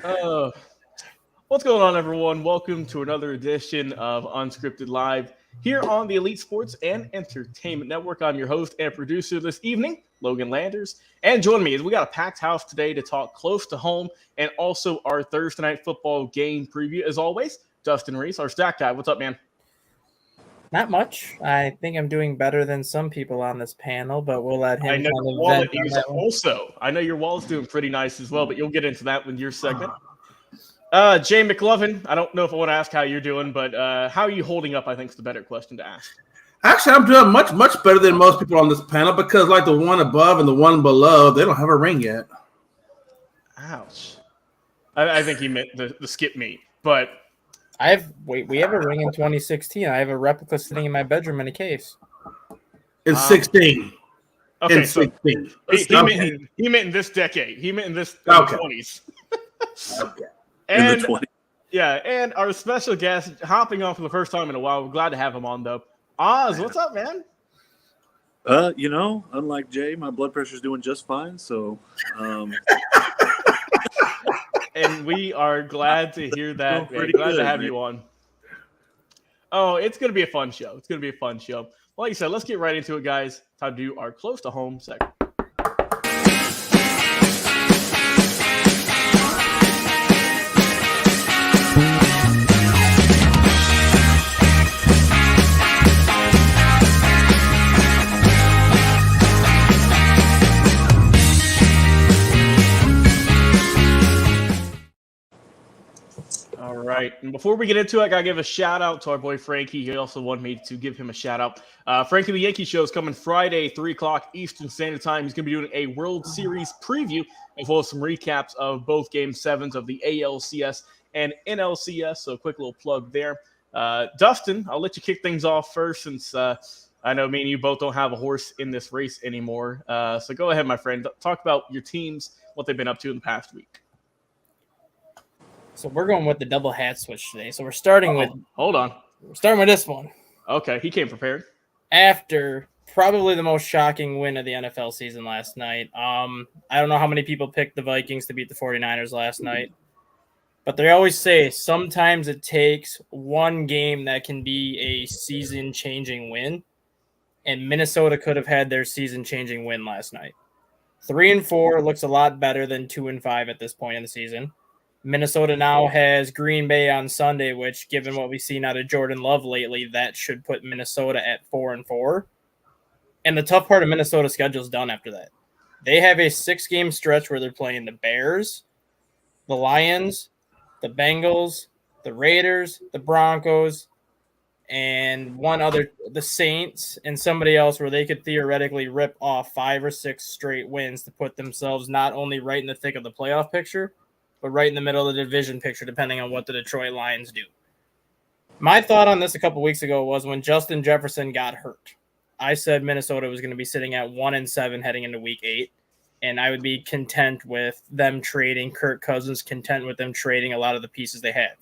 Uh, what's going on, everyone? Welcome to another edition of Unscripted Live here on the Elite Sports and Entertainment Network. I'm your host and producer this evening, Logan Landers. And join me as we got a packed house today to talk close to home and also our Thursday night football game preview. As always, Dustin Reese, our stat guy. What's up, man? Not much. I think I'm doing better than some people on this panel, but we'll let him I know kind your of vent wallet on is that one. also. I know your wallet's doing pretty nice as well, but you'll get into that with your segment. Jay McLovin, I don't know if I want to ask how you're doing, but how are you holding up? I think is the better question to ask. Actually, I'm doing much better than most people on this panel because, like the one above and the one below, they don't have a ring yet. Ouch. I think he meant the skip meat, but We have a ring in 2016. I have a replica sitting in my bedroom in a case. In 16. okay. In So 16. he meant in this decade. He meant in this Okay. 20s. Okay. In And the 20. yeah, and our special guest hopping on for the first time in a while. We're glad to have him on though. Oz, what's up, man? Unlike Jay, my blood pressure's doing just fine. So, And we are glad to hear that. Pretty Glad to good, have man. you on. Oh, it's going to be a fun show. It's going to be a fun show. Like you said, let's get right into it, guys. Time to do our close to home segment. All right. And before we get into it, I got to give a shout out to our boy Frankie. He also wanted me to give him a shout out. Frankie the Yankee Show is coming Friday, 3 o'clock Eastern Standard Time. He's going to be doing a World Series preview as well as some recaps of both Game 7s of the ALCS and NLCS. So a quick little plug there. Dustin, I'll let you kick things off first since I know me and you both don't have a horse in this race anymore. So go ahead, my friend. Talk about your teams, what they've been up to in the past week. So we're going with the double hat switch today. So we're starting with Hold on. this one. Okay, he came prepared. After probably the most shocking win of the NFL season last night. I don't know how many people picked the Vikings to beat the 49ers last night. But they always say sometimes it takes one game that can be a season-changing win. And Minnesota could have had their season-changing win last night. 3-4 looks a lot better than 2-5 at this point in the season. Minnesota now has Green Bay on Sunday, which, given what we've seen out of Jordan Love lately, that should put Minnesota at 4-4. And the tough part of Minnesota's schedule is done after that. They have a 6-game stretch where they're playing the Bears, the Lions, the Bengals, the Raiders, the Broncos, and one other, the Saints, and somebody else where they could theoretically rip off 5 or 6 straight wins to put themselves not only right in the thick of the playoff picture, but right in the middle of the division picture, depending on what the Detroit Lions do. My thought on this a couple weeks ago was when Justin Jefferson got hurt. I said Minnesota was going to be sitting at 1-7 heading into Week 8, and I would be content with them trading Kirk Cousins, content with them trading a lot of the pieces they had.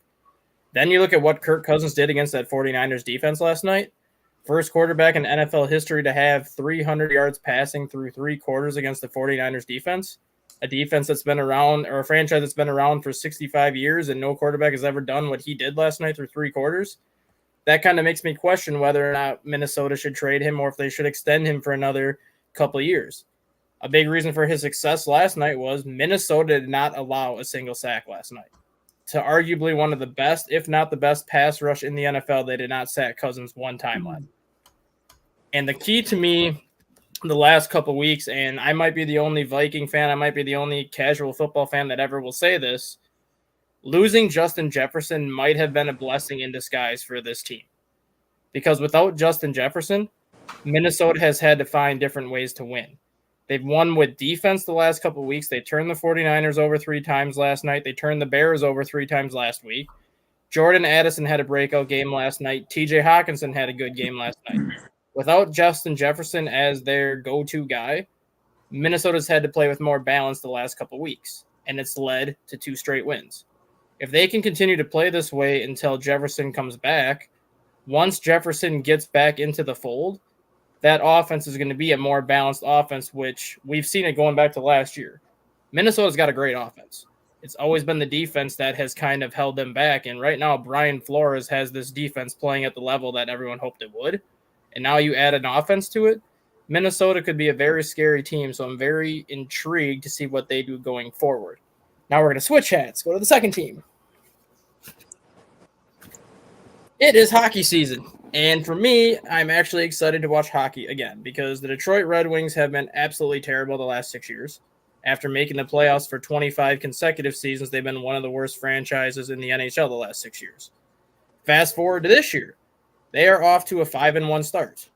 Then you look at what Kirk Cousins did against that 49ers defense last night. First quarterback in NFL history to have 300 yards passing through 3 quarters against the 49ers defense. A defense that's been around, or a franchise that's been around for 65 years, and no quarterback has ever done what he did last night through 3 quarters. That kind of makes me question whether or not Minnesota should trade him or if they should extend him for another couple of years. A big reason for his success last night was Minnesota did not allow a single sack last night. To arguably one of the best, if not the best pass rush in the NFL, they did not sack Cousins one time last. And the key to me the last couple weeks, and I might be the only Viking fan, I might be the only casual football fan that ever will say this, losing Justin Jefferson might have been a blessing in disguise for this team. Because without Justin Jefferson, Minnesota has had to find different ways to win. They've won with defense the last couple of weeks. They turned the 49ers over 3 times last night. They turned the Bears over 3 times last week. Jordan Addison had a breakout game last night. TJ Hawkinson had a good game last night. Without Justin Jefferson as their go-to guy, Minnesota's had to play with more balance the last couple of weeks, and it's led to 2 straight wins. If they can continue to play this way until Jefferson comes back, once Jefferson gets back into the fold, that offense is going to be a more balanced offense, which we've seen it going back to last year. Minnesota's got a great offense. It's always been the defense that has kind of held them back. And right now, Brian Flores has this defense playing at the level that everyone hoped it would. And now you add an offense to it. Minnesota could be a very scary team. So I'm very intrigued to see what they do going forward. Now we're going to switch hats, go to the second team. It is hockey season. And for me, I'm actually excited to watch hockey again because the Detroit Red Wings have been absolutely terrible the last 6 years. After making the playoffs for 25 consecutive seasons, they've been one of the worst franchises in the NHL the last 6 years. Fast forward to this year, they are off to a 5-1 start.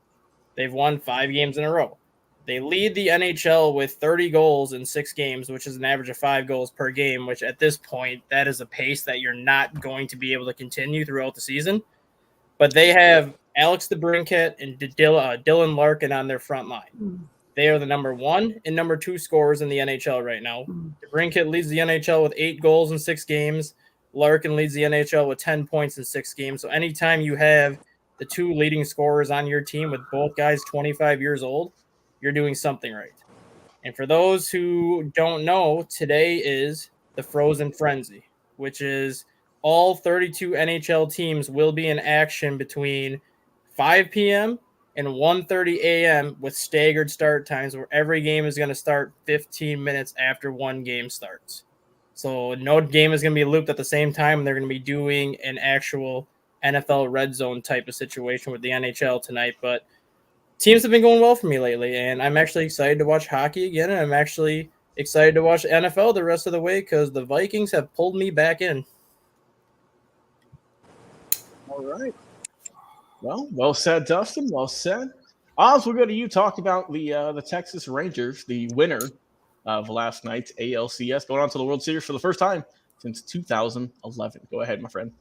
They've won 5 games in a row. They lead the NHL with 30 goals in 6 games, which is an average of 5 goals per game, which at this point, that is a pace that you're not going to be able to continue throughout the season. But they have Alex DeBrincat and Dylan Larkin on their front line. They are the number 1 and number 2 scorers in the NHL right now. DeBrincat leads the NHL with 8 goals in 6 games. Larkin leads the NHL with 10 points in 6 games. So anytime you have the 2 leading scorers on your team with both guys 25 years old, you're doing something right. And for those who don't know, today is the Frozen Frenzy, which is all 32 NHL teams will be in action between 5 p.m. and 1:30 a.m. with staggered start times where every game is going to start 15 minutes after one game starts. So no game is going to be looped at the same time, and they're going to be doing an actual NFL red zone type of situation with the NHL tonight. But teams have been going well for me lately, and I'm actually excited to watch hockey again, and I'm actually excited to watch NFL the rest of the way because the Vikings have pulled me back in. All right. Well said, Dustin. Well said. Oz, we'll go to you. Talk about the Texas Rangers, the winner of last night's ALCS, going on to the World Series for the first time since 2011. Go ahead, my friend.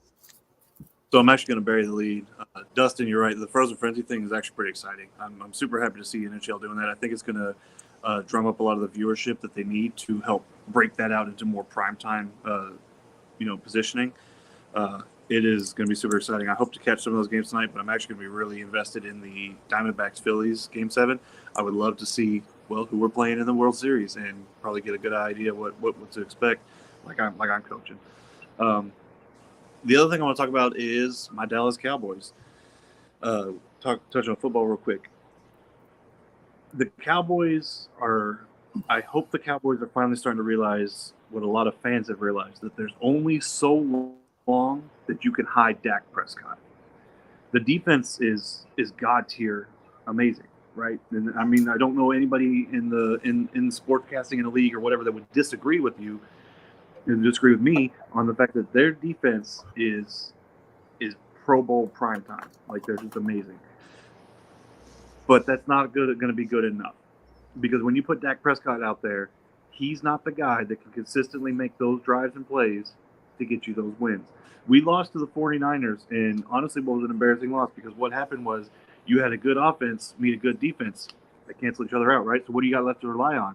So I'm actually going to bury the lead. Dustin, you're right. The Frozen Frenzy thing is actually pretty exciting. I'm super happy to see NHL doing that. I think it's going to drum up a lot of the viewership that they need to help break that out into more primetime, positioning. It is going to be super exciting. I hope to catch some of those games tonight, but I'm actually going to be really invested in the Diamondbacks-Phillies Game 7. I would love to see, who we're playing in the World Series and probably get a good idea what to expect, like I'm coaching. The other thing I want to talk about is my Dallas Cowboys. Touch on football real quick. The Cowboys I hope the Cowboys are finally starting to realize what a lot of fans have realized, that there's only so long that you can hide Dak Prescott. The defense is God tier amazing, right? And I mean, I don't know anybody in sportscasting in the league or whatever that would disagree with you and disagree with me on the fact that their defense is Pro Bowl prime time. Like, they're just amazing. But that's not going to be good enough, because when you put Dak Prescott out there, he's not the guy that can consistently make those drives and plays to get you those wins. We lost to the 49ers, and honestly, it was an embarrassing loss, because what happened was you had a good offense meet a good defense that cancel each other out, right? So what do you got left to rely on?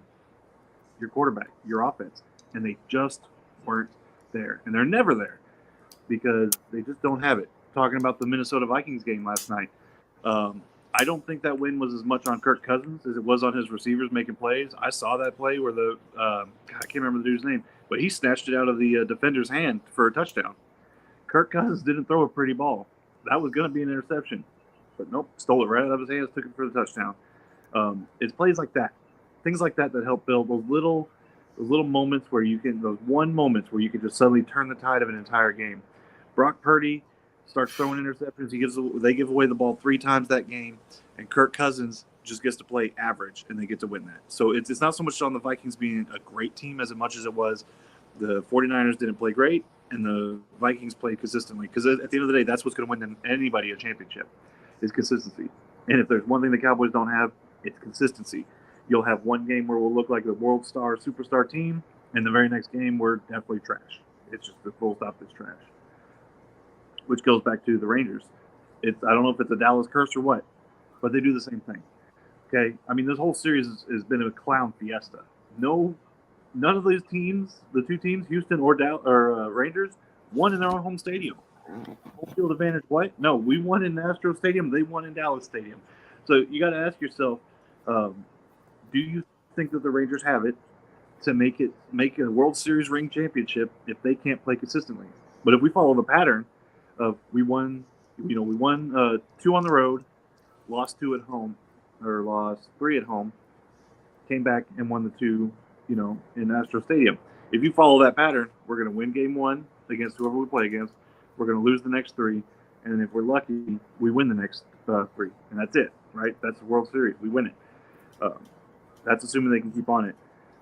Your quarterback, your offense. And they just weren't there. And they're never there because they just don't have it. Talking about the Minnesota Vikings game last night, I don't think that win was as much on Kirk Cousins as it was on his receivers making plays. I saw that play where I can't remember the dude's name, but he snatched it out of the defender's hand for a touchdown. Kirk Cousins didn't throw a pretty ball. That was going to be an interception. But nope, stole it right out of his hands, took it for the touchdown. It's plays like that, things like that help build those little moments where you can, those one moments where you can just suddenly turn the tide of an entire game. Brock Purdy starts throwing interceptions. They give away the ball 3 times that game, and Kirk Cousins just gets to play average, and they get to win that. So it's not so much on the Vikings being a great team as much as it was the 49ers didn't play great, and the Vikings played consistently. Because at the end of the day, that's what's going to win anybody a championship, is consistency. And if there's one thing the Cowboys don't have, it's consistency. You'll have one game where we'll look like the world star, superstar team, and the very next game we're definitely trash. It's just the full stop is trash. Which goes back to the Rangers. I don't know if it's a Dallas curse or what, but they do the same thing. Okay? I mean, this whole series has been a clown fiesta. None of these teams, the 2 teams, Houston or Rangers, won in their own home stadium. Home field advantage, what? No, we won in Astro Stadium. They won in Dallas Stadium. So you got to ask yourself, do you think that the Rangers have it? to make a World Series ring championship if they can't play consistently. But if we follow the pattern of we won 2 on the road, lost 2 at home, or lost 3 at home, came back and won the 2, in Astro Stadium. If you follow that pattern, we're going to win game 1 against whoever we play against. We're going to lose the next 3, and then if we're lucky, we win the next 3, and that's it, right? That's the World Series. We win it. That's assuming they can keep on it.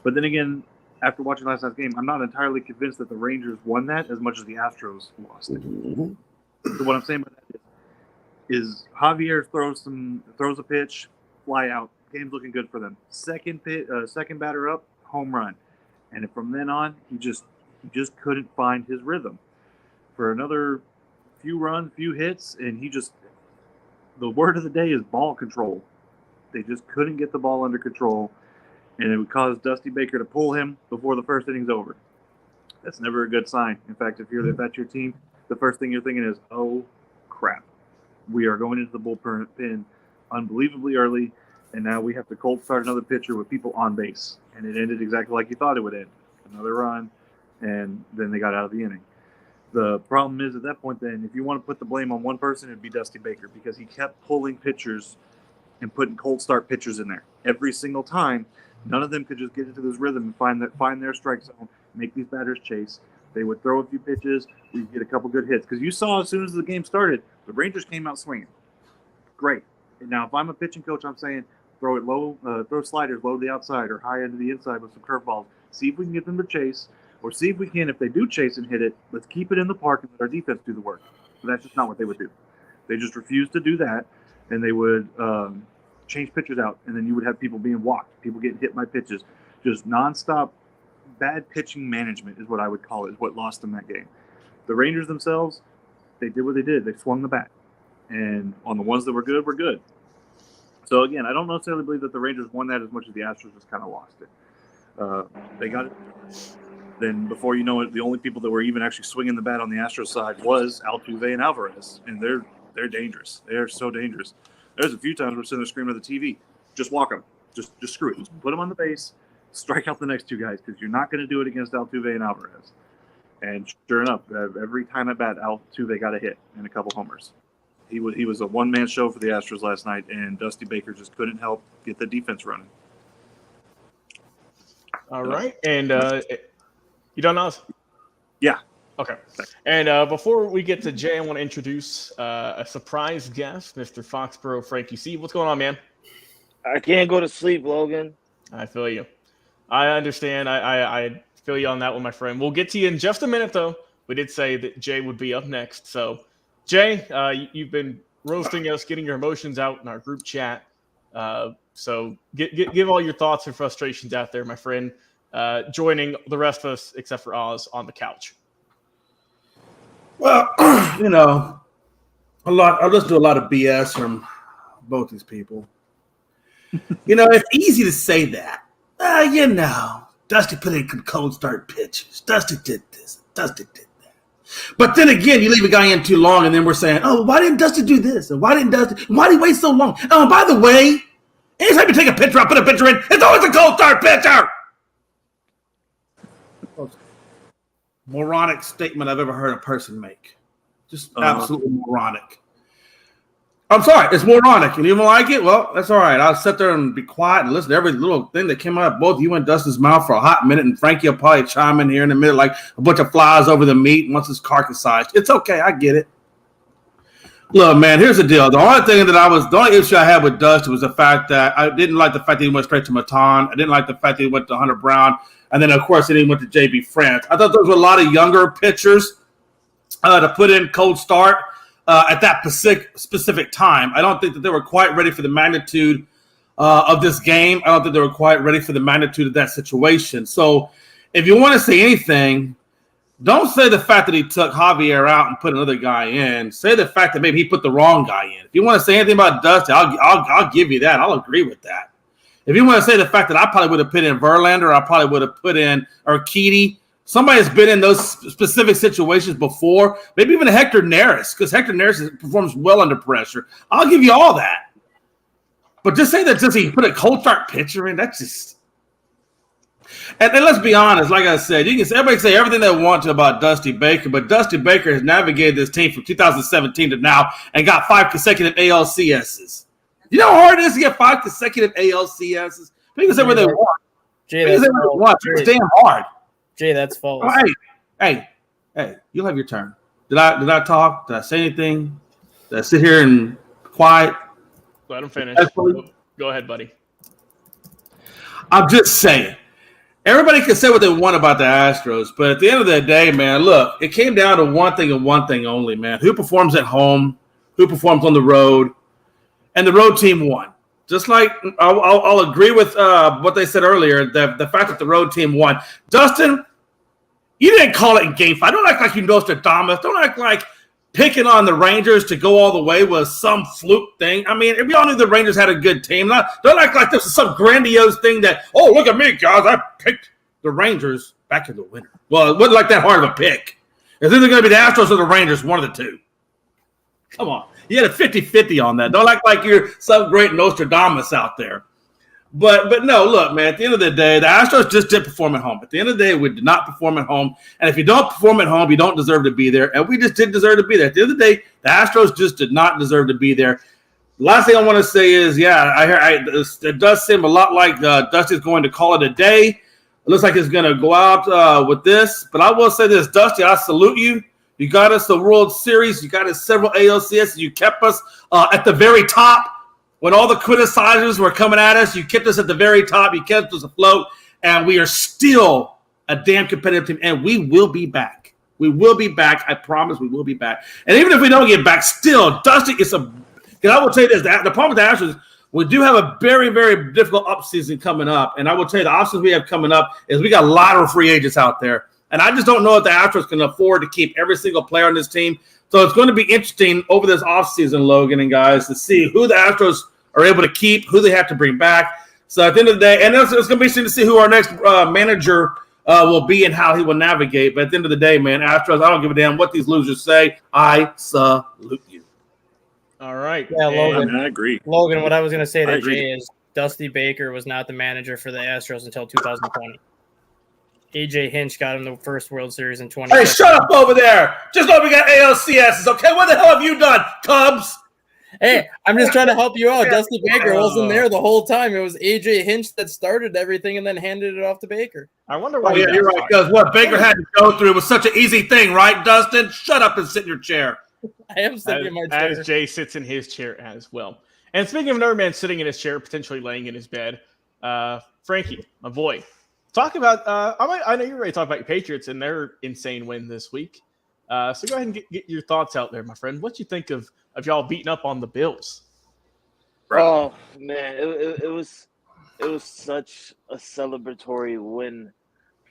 But then again, after watching last night's game, I'm not entirely convinced that the Rangers won that as much as the Astros lost it. Mm-hmm. So what I'm saying by that is Javier throws a pitch, fly out. Game's looking good for them. Second batter up, home run. And from then on, he just couldn't find his rhythm. For another few runs, few hits, and the word of the day is ball control. They just couldn't get the ball under control, and it would cause Dusty Baker to pull him before the first inning's over. That's never a good sign. In fact, if that's your team, the first thing you're thinking is, oh, crap. We are going into the bullpen unbelievably early, and now we have to cold start another pitcher with people on base. And it ended exactly like you thought it would end. Another run, and then they got out of the inning. The problem is at that point then, if you want to put the blame on one person, it'd be Dusty Baker because he kept pulling pitchers and putting cold start pitchers in there. Every single time, none of them could just get into this rhythm and find their strike zone, make these batters chase. They would throw a few pitches, we'd get a couple good hits. Because you saw as soon as the game started, the Rangers came out swinging. Great. And now if I'm a pitching coach, I'm saying throw it low, throw sliders low to the outside or high into the inside with some curveballs. See if we can get them to chase, or see if we can, if they do chase and hit it, let's keep it in the park and let our defense do the work. But that's just not what they would do. They just refused to do that, and they would change pitchers out, and then you would have people being walked, people getting hit by pitches. Just nonstop bad pitching management is what I would call it, is what lost them that game. The Rangers themselves, they did what they did. They swung the bat. And on the ones that were good, were good. So, again, I don't necessarily believe that the Rangers won that as much as the Astros just kind of lost it. They got it. Then before you know it, the only people that were even actually swinging the bat on the Astros side was Altuve and Alvarez. And they're dangerous. They are so dangerous. There's a few times we're sitting there screaming at the TV, just walk them. Just screw it. Just put them on the base, strike out the next 2 guys because you're not going to do it against Altuve and Alvarez. And sure enough, every time at bat, Altuve got a hit and a couple homers. He was a one-man show for the Astros last night, and Dusty Baker just couldn't help get the defense running. All right. And you done, Oz? Yeah. Okay. And before we get to Jay, I want to introduce a surprise guest, Mr. Foxborough Frankie C. What's going on, man? I can't go to sleep, Logan. I feel you. I understand. I feel you on that one, my friend. We'll get to you in just a minute, though. We did say that Jay would be up next. So, Jay, you've been roasting us, getting your emotions out in our group chat. So give all your thoughts and frustrations out there, my friend, joining the rest of us, except for Oz, on the couch. Well, I listen to a lot of BS from both these people. It's easy to say that. Dusty put in cold start pitches. Dusty did this. Dusty did that. But then again, you leave a guy in too long, and then we're saying, oh, why didn't Dusty do this? And why did he wait so long? Oh, by the way, anytime you take a pitcher out, put a pitcher in, it's always a cold start pitcher. Moronic statement I've ever heard a person make. Just absolutely moronic. I'm sorry, it's moronic. And you don't like it? Well, that's all right. I'll sit there and be quiet and listen to every little thing that came out of both you and Dustin's mouth for a hot minute, and Frankie will probably chime in here in a minute like a bunch of flies over the meat once it's carcassized. It's okay. I get it. Look, man, here's the deal. The only issue I had with Dustin was the fact that I didn't like the fact that he went straight to Matan. I didn't like the fact that he went to Hunter Brown. And then, of course, he went to J.B. France. I thought those were a lot of younger pitchers to put in cold start at that specific time. I don't think that they were quite ready for the magnitude of this game. I don't think they were quite ready for the magnitude of that situation. So if you want to say anything, don't say the fact that he took Javier out and put another guy in. Say the fact that maybe he put the wrong guy in. If you want to say anything about Dusty, I'll give you that. I'll agree with that. If you want to say the fact that I probably would have put in Verlander, I probably would have put in Urquidy. Somebody has been in those specific situations before. Maybe even Hector Neris, because Hector Neris performs well under pressure. I'll give you all that. But just say that he put a cold start pitcher in, that's just And let's be honest, like I said, you can say everybody say everything they want to about Dusty Baker, but Dusty Baker has navigated this team from 2017 to now and got 5 consecutive ALCSs. You know how hard it is to get 5 consecutive ALCSs? People say what they want. People say what they want. It's damn hard. Jay, that's false. Oh, hey, you'll have your turn. Did I talk? Did I say anything? Did I sit here and quiet? Let him finish. Go ahead, buddy. I'm just saying. Everybody can say what they want about the Astros, but at the end of the day, man, look, it came down to one thing and one thing only, man. Who performs at home? Who performs on the road? And the road team won. Just like I'll agree with what they said earlier, the fact that the road team won. Dustin, you didn't call it in game 5. Don't act like you Nostradamus. Don't act like picking on the Rangers to go all the way was some fluke thing. I mean, we all knew the Rangers had a good team. Don't act like this is some grandiose thing that, oh, look at me, guys. I picked the Rangers back in the winter. Well, it wasn't like that hard of a pick. It's either going to be the Astros or the Rangers, one of the two. Come on. You had a 50-50 on that. Don't act like you're some great Nostradamus out there. But no, look, man, at the end of the day, the Astros just didn't perform at home. At the end of the day, we did not perform at home. And if you don't perform at home, you don't deserve to be there. And we just didn't deserve to be there. At the end of the day, the Astros just did not deserve to be there. The last thing I want to say is, it does seem a lot like Dusty's going to call it a day. It looks like he's going to go out with this. But I will say this, Dusty, I salute you. You got us the World Series. You got us several ALCS. You kept us at the very top. When all the criticizers were coming at us, you kept us at the very top. You kept us afloat, and we are still a damn competitive team, and we will be back. We will be back. I promise we will be back. And even if we don't get back, still, Dusty is because I will tell you this, the problem with the Astros, we do have a very, very difficult offseason coming up, and I will tell you the offseason we have coming up is we got a lot of free agents out there, and I just don't know if the Astros can afford to keep every single player on this team. So it's going to be interesting over this offseason, Logan and guys, to see who the Astros are able to keep, who they have to bring back. So at the end of the day, and it's going to be interesting to see who our next manager will be and how he will navigate. But at the end of the day, man, Astros, I don't give a damn what these losers say. I salute you. All right. Yeah, Logan. I agree. Logan, what I was going to say to Jay is Dusty Baker was not the manager for the Astros until 2020. AJ Hinch got him the first World Series in 2020. Hey, shut up over there. Just know we got ALCSs, okay? What the hell have you done, Cubs? Hey, I'm just trying to help you out. Dusty Baker wasn't there the whole time. It was AJ Hinch that started everything and then handed it off to Baker. I wonder why. You're right, because what Baker had to go through was such an easy thing, right, Dustin? Shut up and sit in your chair. I am sitting in my chair. As Jay sits in his chair as well. And speaking of another man sitting in his chair, potentially laying in his bed, Frankie, my boy. Talk about I know you're ready to talk about your Patriots and their insane win this week. So go ahead and get your thoughts out there, my friend. What you think of y'all beating up on the Bills? Oh man, it was such a celebratory win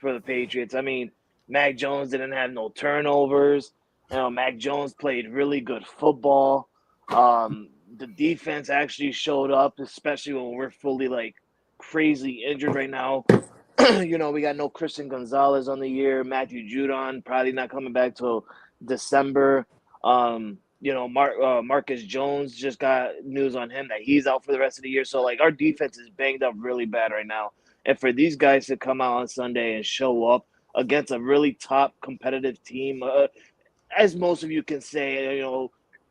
for the Patriots. I mean, Mac Jones didn't have no turnovers. Mac Jones played really good football. The defense actually showed up, especially when we're fully crazy injured right now. We got no Christian Gonzalez on the year. Matthew Judon probably not coming back till December. Marcus Jones just got news on him that he's out for the rest of the year. So our defense is banged up really bad right now. And for these guys to come out on Sunday and show up against a really top competitive team, as most of you can say,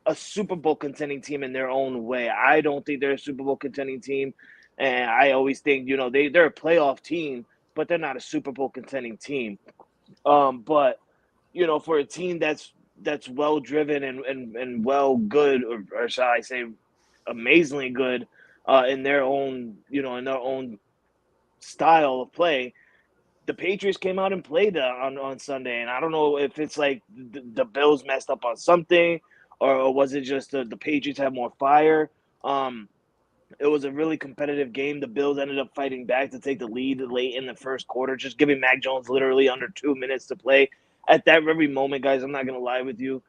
a Super Bowl contending team in their own way. I don't think they're a Super Bowl contending team. And I always think, they're a playoff team, but they're not a Super Bowl contending team. But for a team that's well driven and well good, or shall I say, amazingly good in their own style of play, the Patriots came out and played on Sunday. And I don't know if it's the Bills messed up on something, or was it just the Patriots had more fire. It was a really competitive game. The Bills ended up fighting back to take the lead late in the first quarter, just giving Mac Jones literally under 2 minutes to play. At that very moment, guys, I'm not going to lie with you.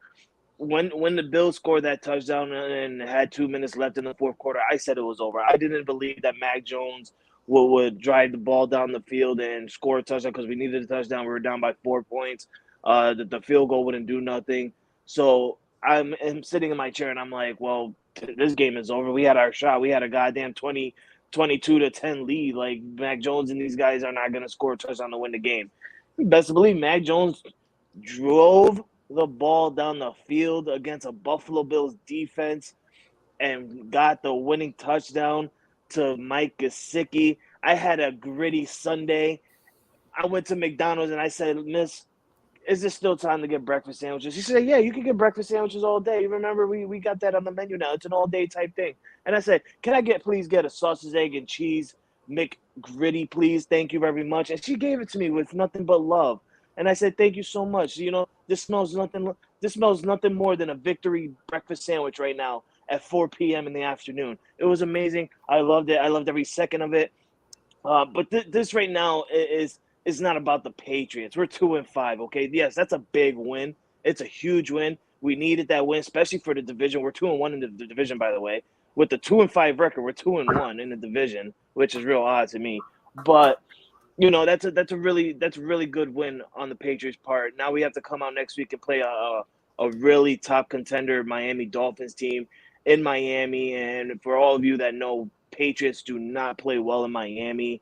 When the Bills scored that touchdown and had 2 minutes left in the fourth quarter, I said it was over. I didn't believe that Mac Jones would drive the ball down the field and score a touchdown because we needed a touchdown. We were down by 4 points. The field goal wouldn't do nothing. So I'm sitting in my chair and I'm like, well, this game is over. We had our shot. We had a goddamn 20 22-10 lead. Like Mac Jones and these guys are not going to score a touchdown to win the game. Best believe Mac Jones drove the ball down the field against a Buffalo Bills defense and got the winning touchdown to Mike Gesicki. I had a gritty Sunday. I went to McDonald's and I said, Miss, is it still time to get breakfast sandwiches? She said, yeah, you can get breakfast sandwiches all day. You remember we got that on the menu now. It's an all-day type thing. And I said, can I please get a sausage, egg, and cheese McGritty, please? Thank you very much. And she gave it to me with nothing but love. And I said, thank you so much. You know, this smells nothing more than a victory breakfast sandwich right now at 4 p.m. in the afternoon. It was amazing. I loved it. I loved every second of it. But this right now is not about the Patriots. We're 2-5, okay? Yes, that's a big win. It's a huge win. We needed that win, especially for the division. We're 2-1 in the division, by the way. With the 2-5 record, we're 2-1 in the division, which is real odd to me. But you know, that's a really good win on the Patriots' part. Now we have to come out next week and play a really top contender Miami Dolphins team in Miami. And for all of you that know, Patriots do not play well in Miami.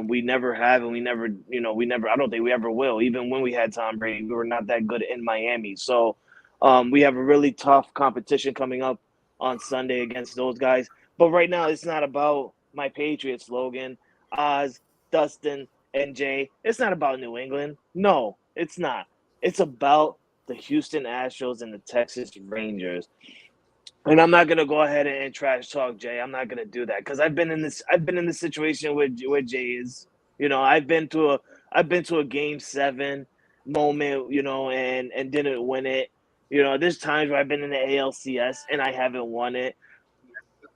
We never have, and we never. I don't think we ever will. Even when we had Tom Brady, we were not that good in Miami. So we have a really tough competition coming up on Sunday against those guys. But right now, it's not about my Patriots, Logan, Oz, Dustin, and Jay. It's not about New England. No, it's not. It's about the Houston Astros and the Texas Rangers. And I'm not gonna go ahead and trash talk Jay. I'm not gonna do that because I've been in this situation with Jay is. You know, I've been to a Game 7 moment, you know, and didn't win it. You know, there's times where I've been in the ALCS and I haven't won it.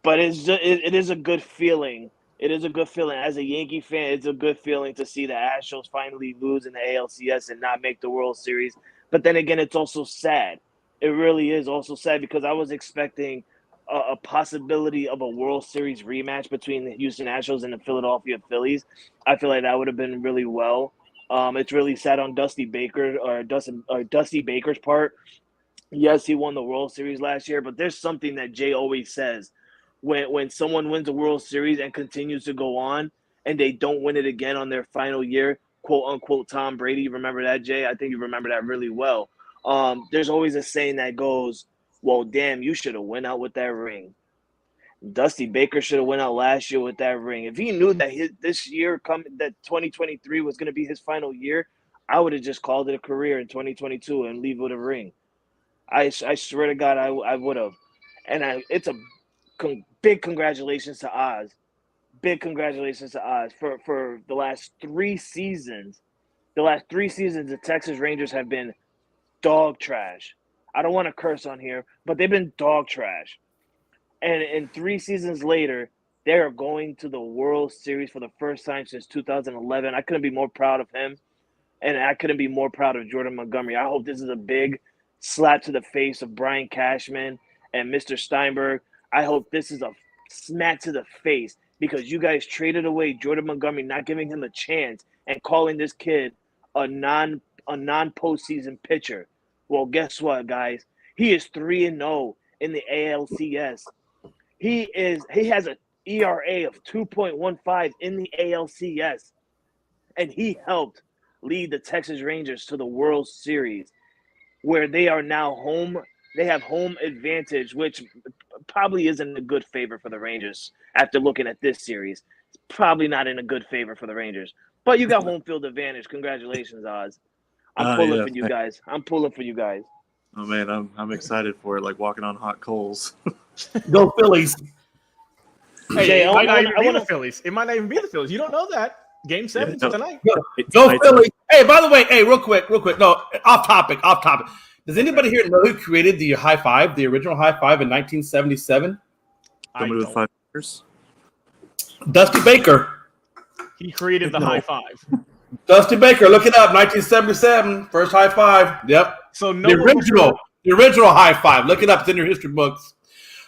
But it is a good feeling. It is a good feeling. As a Yankee fan, it's a good feeling to see the Astros finally lose in the ALCS and not make the World Series. But then again, it's also sad. It really is also sad because I was expecting a possibility of a World Series rematch between the Houston Astros and the Philadelphia Phillies. I feel like that would have been really well. It's really sad on Dusty Baker's part. Yes, he won the World Series last year, but there's something that Jay always says. When someone wins a World Series and continues to go on and they don't win it again on their final year, quote unquote Tom Brady, remember that, Jay? I think you remember that really well. There's always a saying that goes, well, damn, you should have went out with that ring. Dusty Baker should have went out last year with that ring. If he knew that this year that 2023 was going to be his final year, I would have just called it a career in 2022 and leave with a ring. I swear to God, I would have. And it's a big congratulations to Oz. Big congratulations to Oz for the last 3 seasons. The last 3 seasons, the Texas Rangers have been dog trash. I don't want to curse on here, but they've been dog trash. And 3 seasons later, they are going to the World Series for the first time since 2011. I couldn't be more proud of him, and I couldn't be more proud of Jordan Montgomery. I hope this is a big slap to the face of Brian Cashman and Mr. Steinberg. I hope this is a smack to the face because you guys traded away Jordan Montgomery, not giving him a chance and calling this kid a non-postseason pitcher. Well, guess what, guys? He is 3-0 in the ALCS. He has an ERA of 2.15 in the ALCS, and he helped lead the Texas Rangers to the World Series, where they are now home. They have home advantage, which probably isn't a good favor for the Rangers after looking at this series. It's probably not in a good favor for the Rangers. But you got home field advantage. Congratulations, Oz. I'm pulling for you guys. I'm pulling for you guys. Oh man, I'm excited for it, like walking on hot coals. Go Phillies. Hey, Jay, it might not even be wanna- the Phillies. It might not even be the Phillies. You don't know that. Game 7 tonight. Go Phillies. Hey, by the way, real quick. No, off topic. Does anybody here know who created the high five, the original high five in 1977? Somebody with 5 years. Dusty Baker. He created the high five. Dusty Baker, look it up. 1977, first high five. Yep. So no The original high five. Look it up. It's in your history books.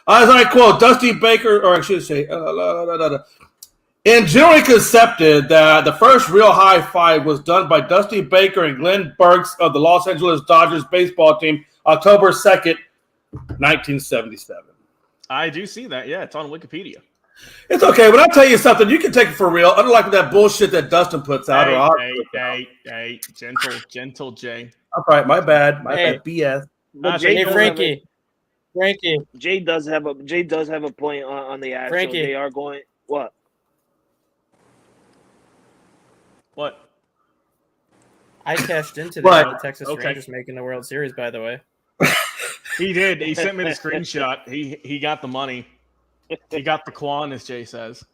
As I quote, Dusty Baker, or I should say, and generally accepted that the first real high five was done by Dusty Baker and Glenn Burks of the Los Angeles Dodgers baseball team, October 2nd, 1977. I do see that. Yeah, it's on Wikipedia. It's okay, but I'll tell you something. You can take it for real. Unlike that bullshit that Dustin puts out. Hey, gentle, Jay. All right, my bad. My Hey. bad. BS. But Jay Hey, does Frankie, Jay does have a point on the Astros. Frankie. They are going what? What? I cashed into But- the Texas okay. Rangers making the World Series, by the way. He did. He sent me the screenshot. He got the money. He got the Quan, as Jay says.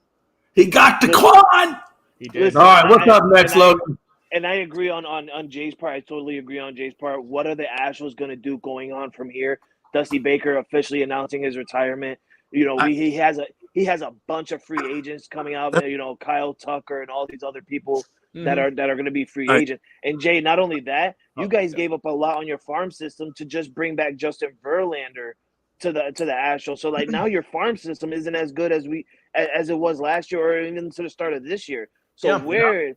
He got the Quan. He did. Listen, All right, what's up next, Logan? And I agree on Jay's part. I totally agree on Jay's part. What are the Astros going to do going on from here? Dusty Baker officially announcing his retirement. You know, he has a bunch of free agents coming out. You know, Kyle Tucker and all these other people that are going to be free agents. And Jay, not only that, you guys gave up a lot on your farm system to just bring back Justin Verlander to the Astros. So like now your farm system isn't as good as it was last year or even to the start of this year. So where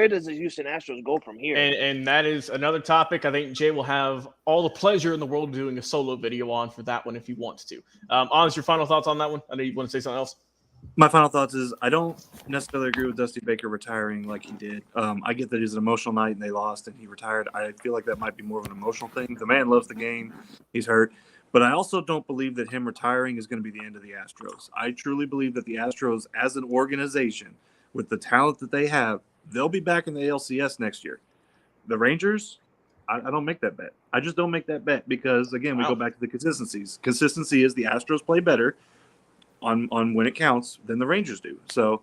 does the Houston Astros go from here? And that is another topic I think Jay will have all the pleasure in the world of doing a solo video on for that one if he wants to. Honest, your final thoughts on that one? I know you want to say something else. My final thoughts is I don't necessarily agree with Dusty Baker retiring like he did. I get that it was an emotional night and they lost and he retired. I feel like that might be more of an emotional thing. The man loves the game. He's hurt. But I also don't believe that him retiring is going to be the end of the Astros. I truly believe that the Astros, as an organization, with the talent that they have, they'll be back in the ALCS next year. The Rangers, I don't make that bet. I just don't make that bet because, again, we go back to the consistencies. Consistency is the Astros play better on when it counts than the Rangers do. So,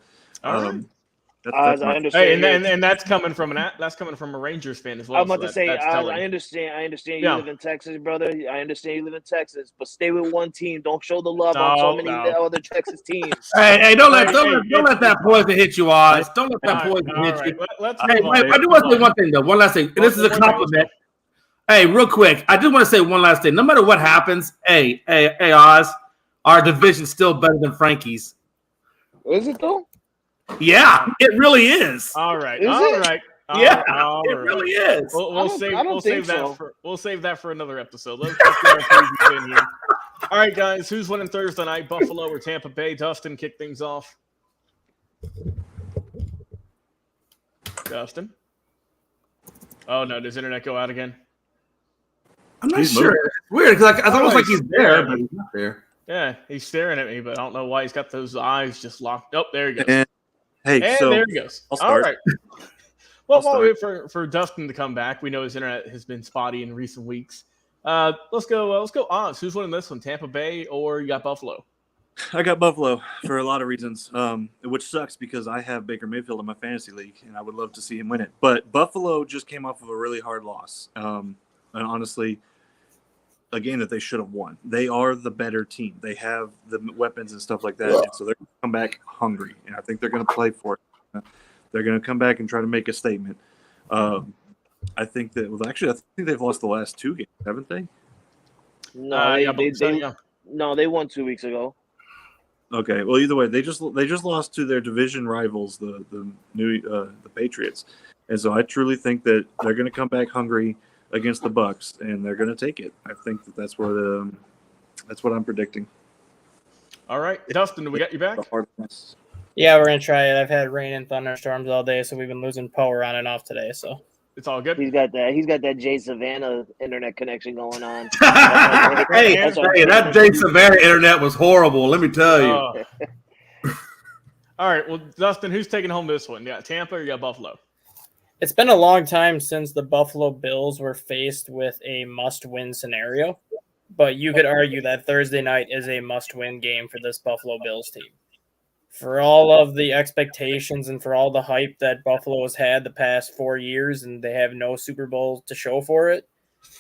that's I understand. Hey, and that's coming from a Rangers fan as well. I'm about to say, I understand you live in Texas, brother. I understand you live in Texas, but stay with one team. Don't show the love on so many other Texas teams. Hey, don't let that poison hit you, Oz. Don't let that poison hit you. Let's Hey, I do want to say one thing though. One last thing. And this is a compliment. Hey, real quick, I do want to say one last thing. No matter what happens, hey, Oz, our division's still better than Frankie's. Is it though? Yeah, it really is. All right. Is All it? right. Yeah, all it right. really is. We'll save that for another episode. Let's get our previews in here. All right, guys. Who's winning Thursday night? Buffalo or Tampa Bay? Dustin, kick things off. Dustin. Oh no! Does internet go out again? I'm not sure. It's weird because it's almost like he's there, but he's not there. Yeah, he's staring at me, but I don't know why he's got those eyes just locked. Oh, there he goes. And there he goes. I'll start. All right. Well, while we wait for Dustin to come back, we know his internet has been spotty in recent weeks. Let's go. Oz. Who's winning this one? Tampa Bay or you got Buffalo? I got Buffalo for a lot of reasons, which sucks because I have Baker Mayfield in my fantasy league, and I would love to see him win it. But Buffalo just came off of a really hard loss, and honestly, a game that they should have won. They are the better team. They have the weapons and stuff like that, and so they're going to come back hungry, and I think they're going to play for it. They're going to come back and try to make a statement. I think that – I think they've lost the last 2 games, haven't they? No, they won 2 weeks ago. Okay. Well, either way, they just lost to their division rivals, the Patriots, and so I truly think that they're going to come back hungry against the Bucks, and they're going to take it. I think that's what I'm predicting. All right, Dustin, do we got you back? Yeah, we're gonna try it. I've had rain and thunderstorms all day, so we've been losing power on and off today. So it's all good. He's got that Jay Savannah internet connection going on. hey, that Jay Savannah internet was horrible. Let me tell you. All right, well, Dustin, who's taking home this one? Yeah, Tampa or you got Buffalo? It's been a long time since the Buffalo Bills were faced with a must-win scenario, but you could argue that Thursday night is a must-win game for this Buffalo Bills team. For all of the expectations and for all the hype that Buffalo has had the past 4 years, and they have no Super Bowl to show for it,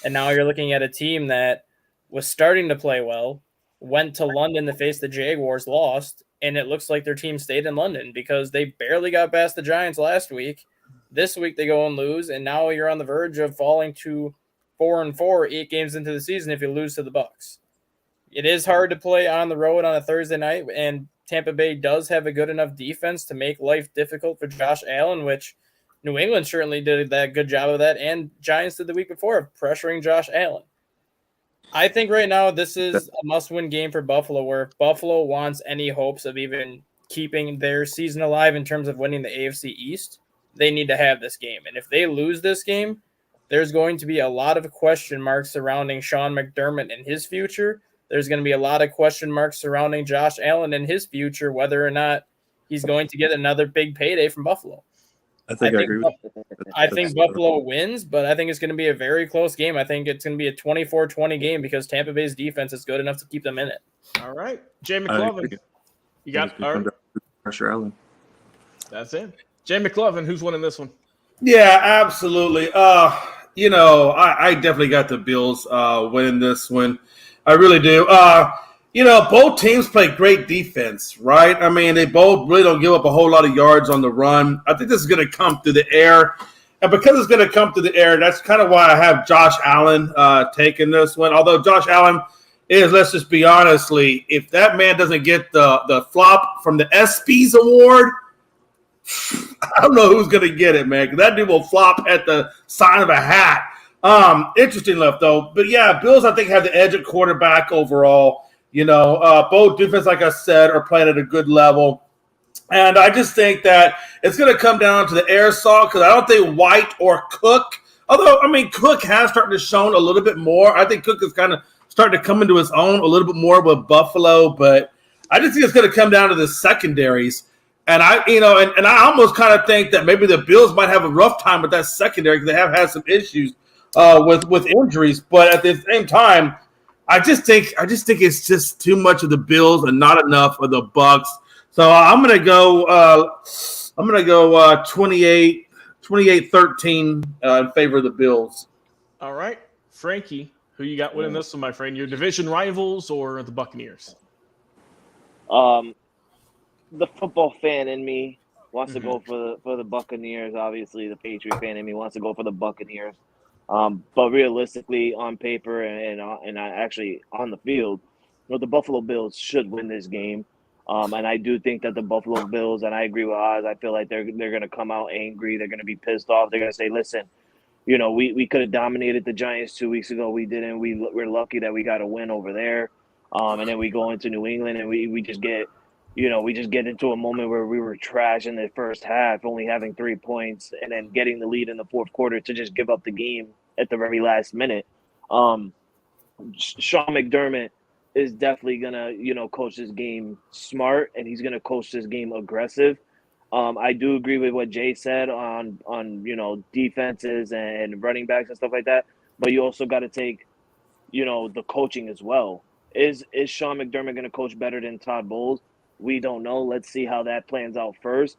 and now you're looking at a team that was starting to play well, went to London to face the Jaguars, lost, and it looks like their team stayed in London because they barely got past the Giants last week. This week they go and lose, and now you're on the verge of falling to 4-4, 8 games into the season if you lose to the Bucs. It is hard to play on the road on a Thursday night, and Tampa Bay does have a good enough defense to make life difficult for Josh Allen, which New England certainly did that good job of that, and Giants did the week before of pressuring Josh Allen. I think right now this is a must-win game for Buffalo, where if Buffalo wants any hopes of even keeping their season alive in terms of winning the AFC East, they need to have this game. And if they lose this game, there's going to be a lot of question marks surrounding Sean McDermott and his future. There's going to be a lot of question marks surrounding Josh Allen and his future, whether or not he's going to get another big payday from Buffalo. I think I agree with you. I think Buffalo wins, but I think it's going to be a very close game. I think it's going to be a 24-20 game because Tampa Bay's defense is good enough to keep them in it. All right. Jay McLovin. You got all right. Pressure Allen. That's it. Jay McLovin, who's winning this one? Yeah, absolutely. I definitely got the Bills winning this one. I really do. Both teams play great defense, right? I mean, they both really don't give up a whole lot of yards on the run. I think this is going to come through the air. And because it's going to come through the air, that's kind of why I have Josh Allen taking this one. Although Josh Allen is, let's just be honestly, if that man doesn't get the flop from the ESPYs award, I don't know who's going to get it, man, because that dude will flop at the sign of a hat. Interesting enough, though. But, yeah, Bills, I think, have the edge at quarterback overall. Both defense, like I said, are playing at a good level. And I just think that it's going to come down to the air saw because I don't think White or Cook, although, I mean, Cook has started to show a little bit more. I think Cook is kind of starting to come into his own a little bit more with Buffalo. But I just think it's going to come down to the secondaries. And I almost kind of think that maybe the Bills might have a rough time with that secondary because they have had some issues with injuries. But at the same time, I just think it's just too much of the Bills and not enough of the Bucs. So I'm gonna go 28-13 in favor of the Bills. All right, Frankie, who you got winning this one, my friend? Your division rivals or the Buccaneers? The football fan in me wants to go for the Buccaneers. Obviously, the Patriot fan in me wants to go for the Buccaneers. But realistically, on paper and actually on the field, the Buffalo Bills should win this game. And I do think that the Buffalo Bills, and I agree with Oz, I feel like they're going to come out angry. They're going to be pissed off. They're going to say, listen, we could have dominated the Giants 2 weeks ago. We didn't. We're lucky that we got a win over there. And then we go into New England and we just get into a moment where we were trash in the first half, only having 3 points, and then getting the lead in the fourth quarter to just give up the game at the very last minute. Sean McDermott is definitely gonna, coach this game smart, and he's gonna coach this game aggressive. I do agree with what Jay said on defenses and running backs and stuff like that, but you also got to take, the coaching as well. Is Sean McDermott gonna coach better than Todd Bowles? We don't know. Let's see how that plans out first.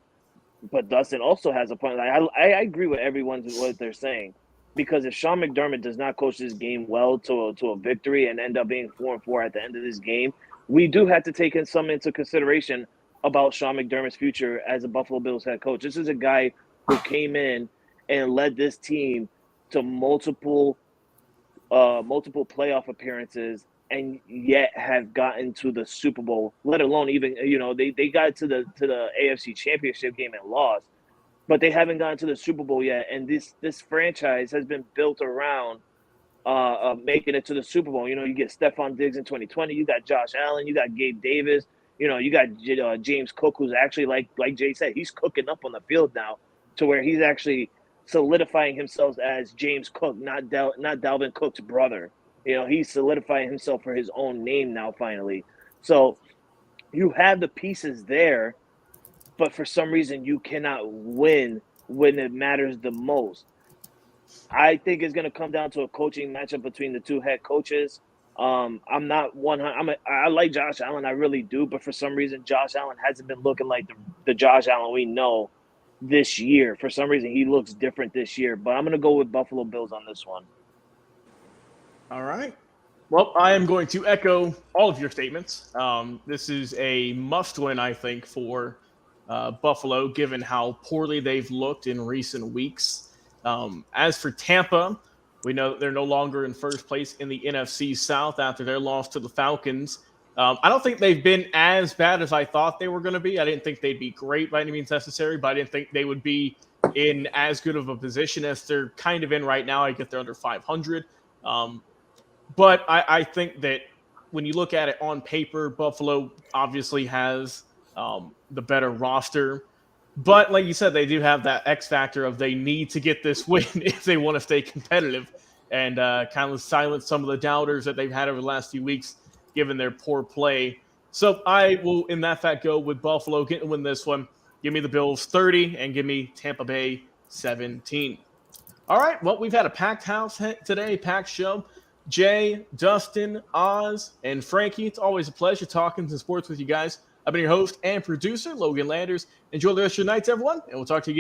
But Dustin also has a point. I agree with what they're saying, because if Sean McDermott does not coach this game well to a victory and end up being 4-4 at the end of this game, we do have to take into consideration about Sean McDermott's future as a Buffalo Bills head coach. This is a guy who came in and led this team to multiple playoff appearances, and yet have gotten to the Super Bowl, let alone even, they got to the AFC Championship game and lost, but they haven't gotten to the Super Bowl yet. And this franchise has been built around making it to the Super Bowl. You get Stephon Diggs in 2020, you got Josh Allen, you got Gabe Davis, you got James Cook, who's actually, like Jay said, he's cooking up on the field now to where he's actually solidifying himself as James Cook, not Dalvin Cook's brother. He's solidifying himself for his own name now, finally. So you have the pieces there, but for some reason you cannot win when it matters the most. I think it's going to come down to a coaching matchup between the two head coaches. I like Josh Allen, I really do, but for some reason Josh Allen hasn't been looking like the Josh Allen we know this year. For some reason he looks different this year, but I'm going to go with Buffalo Bills on this one. All right. Well, I am going to echo all of your statements. This is a must-win, I think, for Buffalo, given how poorly they've looked in recent weeks. As for Tampa, we know that they're no longer in first place in the NFC South after their loss to the Falcons. I don't think they've been as bad as I thought they were going to be. I didn't think they'd be great by any means necessary, but I didn't think they would be in as good of a position as they're kind of in right now. I get they're under 500. But I think that when you look at it on paper, Buffalo obviously has the better roster. But like you said, they do have that X factor of they need to get this win if they want to stay competitive and kind of silence some of the doubters that they've had over the last few weeks, given their poor play. So I will, in that fact, go with Buffalo getting to win this one. Give me the Bills 30 and give me Tampa Bay 17. All right, well, we've had a packed house today, packed show. Jay, Dustin, Oz, and Frankie, it's always a pleasure talking to sports with you guys. I've been your host and producer, Logan Landers. Enjoy the rest of your nights, everyone, and we'll talk to you again